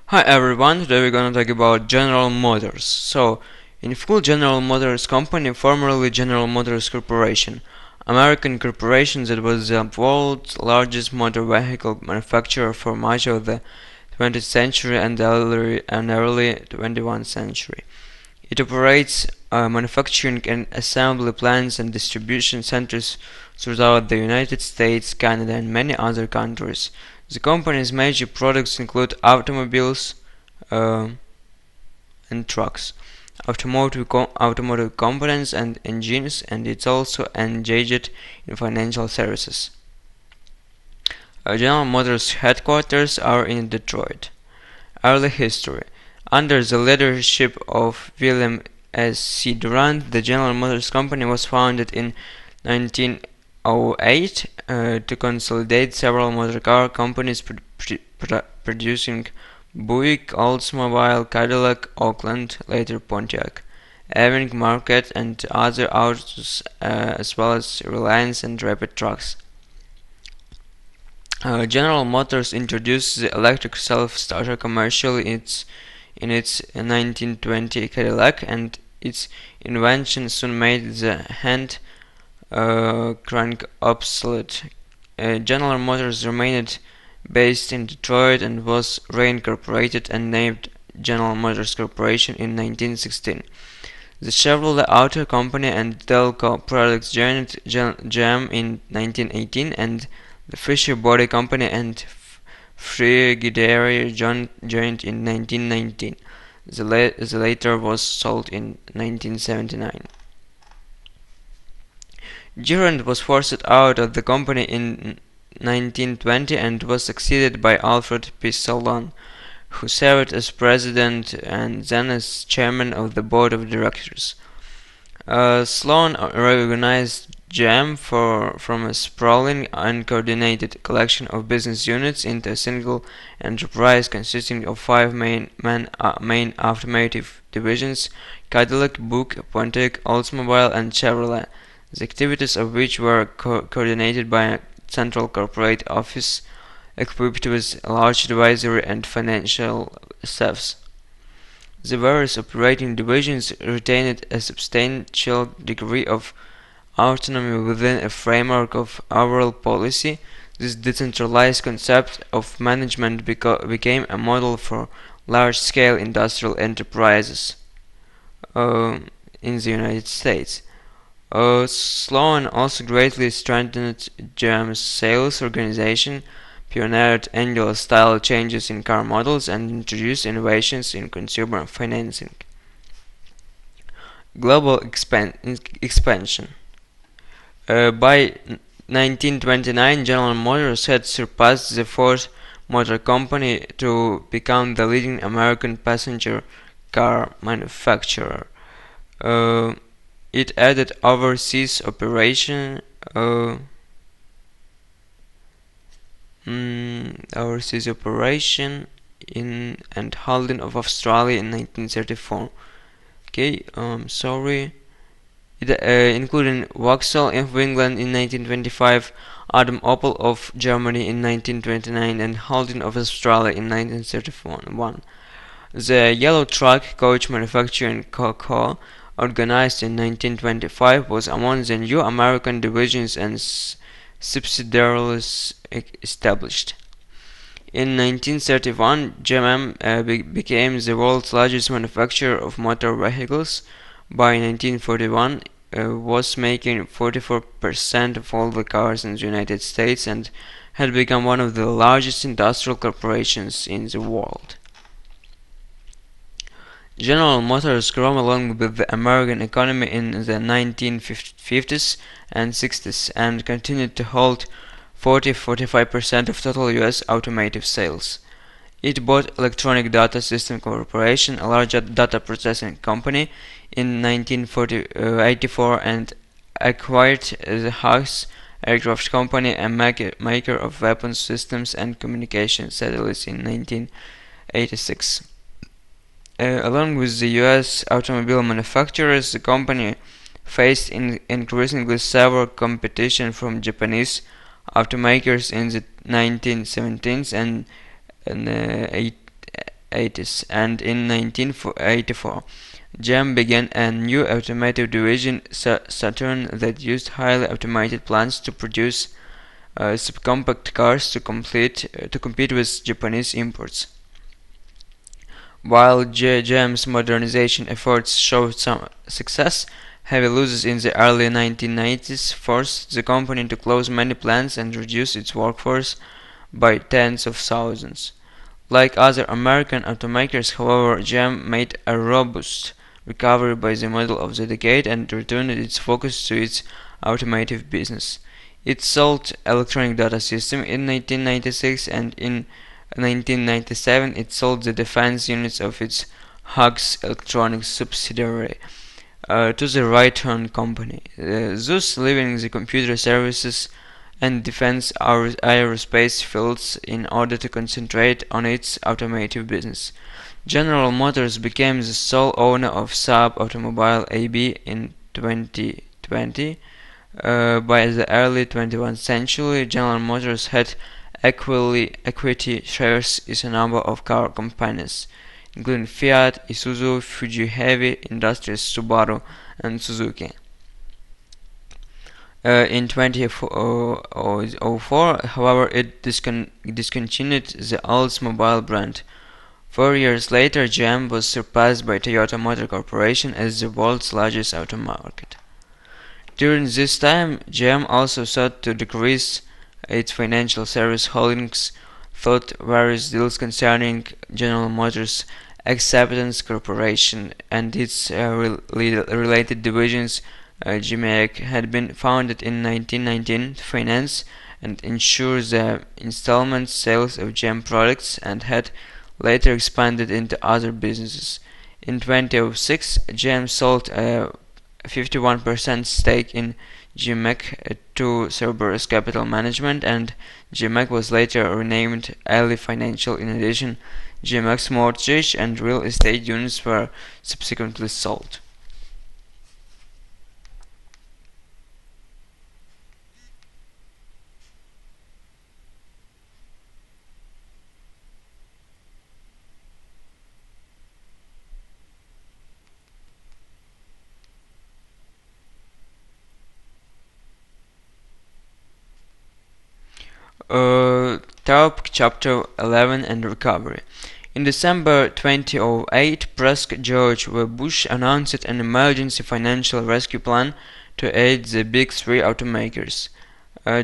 Hi everyone, today we're gonna talk about General Motors. In full, General Motors Company, formerly General Motors Corporation, American corporation that was the world's largest motor vehicle manufacturer for much of the 20th century and early 21st century. It operates manufacturing and assembly plants and distribution centers throughout the United States, Canada, and many other countries. The company's major products include automobiles uh, and trucks, automotive components and engines, and it's also engaged in financial services. General Motors headquarters are in Detroit. Early history. Under the leadership of William S. C. Durant, the General Motors Company was founded in 1908 to consolidate several motor car companies producing Buick, Oldsmobile, Cadillac, Oakland, later Pontiac, Ewing, Marquette, and other autos, as well as Reliance and Rapid Trucks. General Motors introduced the electric self-starter commercially in its 1920 Cadillac, and its invention soon made the hand crank obsolete. General Motors remained based in Detroit and was reincorporated and named General Motors Corporation in 1916. The Chevrolet Auto Company and Delco Products joined GM in 1918, and the Fisher Body Company and Frigidaire joined in 1919. The latter was sold in 1979. Durant was forced out of the company in 1920 and was succeeded by Alfred P. Solon, who served as president and then as chairman of the board of directors. Sloan reorganized GM from a sprawling, uncoordinated collection of business units into a single enterprise consisting of five main automotive divisions: Cadillac, Buick, Pontiac, Oldsmobile, and Chevrolet, the activities of which were coordinated by a central corporate office equipped with large advisory and financial staffs. The various operating divisions retained a substantial degree of autonomy within a framework of overall policy. This decentralized concept of management became a model for large-scale industrial enterprises in the United States. Sloan also greatly strengthened GM's sales organization, pioneered annual style changes in car models, and introduced innovations in consumer financing. Global expansion. By 1929, General Motors had surpassed the Ford Motor Company to become the leading American passenger car manufacturer. It added overseas operation in and holding of Australia in 1934. Okay, sorry. Including Vauxhall of England in 1925, Adam Opel of Germany in 1929, and Holden of Australia in 1931. The Yellow Truck coach manufacturing Co., organized in 1925, was among the new American divisions and subsidiaries established. In 1931, GM became the world's largest manufacturer of motor vehicles. By 1941, was making 44% of all the cars in the United States and had become one of the largest industrial corporations in the world. General Motors grew along with the American economy in the 1950s and 60s and continued to hold 40–45% of total US automotive sales. It bought Electronic Data System Corporation, a large data processing company, in 1984 and acquired the Hughes Aircraft Company, a maker of weapons systems and communication satellites, in 1986. Along with the US automobile manufacturers, the company faced increasingly severe competition from Japanese automakers in the 1970s and 1980s, and in 1984, GM began a new automotive division, Saturn, that used highly automated plants to produce subcompact cars to compete with Japanese imports. While GM's modernization efforts showed some success, heavy losses in the early 1990s forced the company to close many plants and reduce its workforce by tens of thousands. Like other American automakers, however, GM made a robust recovery by the middle of the decade and returned its focus to its automotive business. It sold Electronic Data System in 1996, and in 1997 it sold the defense units of its Hugs Electronics subsidiary to the Raytheon company, thus leaving the computer services and defense aerospace fields in order to concentrate on its automotive business. General Motors became the sole owner of Saab Automobile AB in 2020. By the early 21st century, General Motors had equity shares in a number of car companies, including Fiat, Isuzu, Fuji Heavy Industries, Subaru, and Suzuki. In 2004, however, it discontinued the Oldsmobile brand. 4 years later, GM was surpassed by Toyota Motor Corporation as the world's largest auto market. During this time, GM also sought to decrease its financial service holdings, through various deals concerning General Motors Acceptance Corporation and its related divisions. GMAC had been founded in 1919 to finance and ensure the installment sales of GM products, and had later expanded into other businesses. In 2006, GM sold a 51% stake in GMAC to Cerberus Capital Management, and GMAC was later renamed Ally Financial. In addition, GMAC's mortgage and real estate units were subsequently sold. Top Chapter 11 and Recovery. In December 2008, President George W. Bush announced an emergency financial rescue plan to aid the Big Three automakers,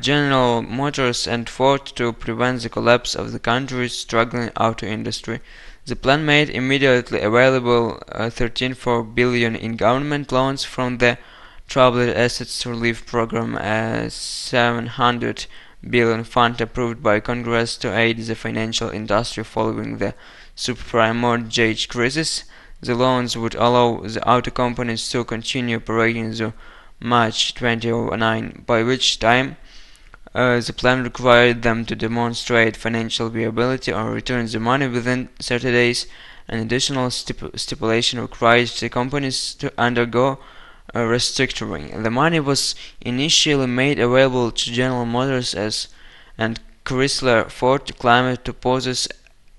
General Motors and Ford, to prevent the collapse of the country's struggling auto industry. The plan made immediately available $13.4 billion in government loans from the Troubled Assets Relief Program, a $700 billion fund approved by Congress to aid the financial industry following the subprime mortgage crisis. The loans would allow the auto companies to continue operating through March 2009, by which time the plan required them to demonstrate financial viability or return the money within 30 days. An additional stipulation required the companies to undergo restructuring. The money was initially made available to General Motors and Chrysler. Ford claimed to possess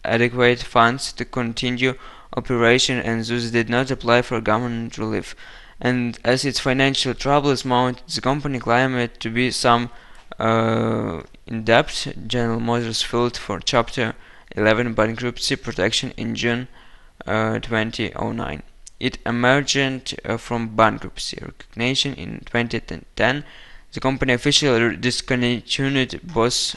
adequate funds to continue operation and thus did not apply for government relief. And as its financial troubles mounted, the company claimed to be some in debt. General Motors filed for Chapter 11 bankruptcy protection in June 2009. It emerged from bankruptcy recognition in 2010. The company officially discontinued both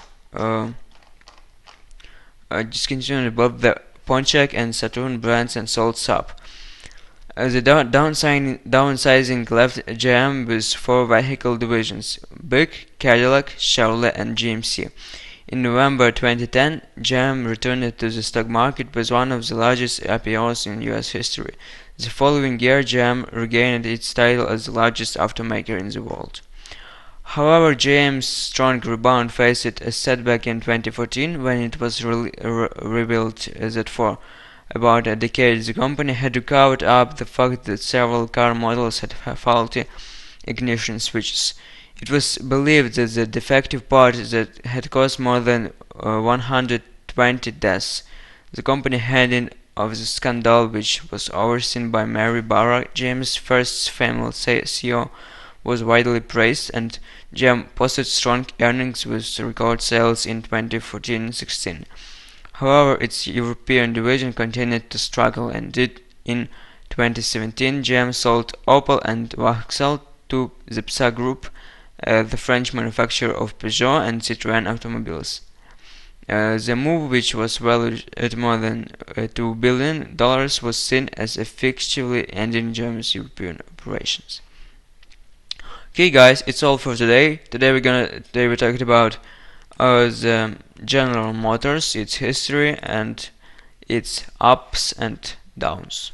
the Pontiac and Saturn brands and sold Saab. The downsizing left GM with four vehicle divisions: Buick, Cadillac, Chevrolet, and GMC. In November 2010, GM returned to the stock market with one of the largest IPOs in US history. The following year, GM regained its title as the largest automaker in the world. However, GM's strong rebound faced a setback in 2014 when it was revealed that for about a decade the company had covered up the fact that several car models had faulty ignition switches. It was believed that the defective part that had caused more than 120 deaths. The company had in of the scandal, which was overseen by Mary Barra, GM's first female CEO, was widely praised, and GM posted strong earnings with record sales in 2014-16. However, its European division continued to struggle, and in 2017 GM sold Opel and Vauxhall to the PSA Group, the French manufacturer of Peugeot and Citroën automobiles. The move, which was valued at more than $2 billion, was seen as effectively ending GM's European operations. Okay, guys, it's all for today. Today we're talking about the General Motors, its history, and its ups and downs.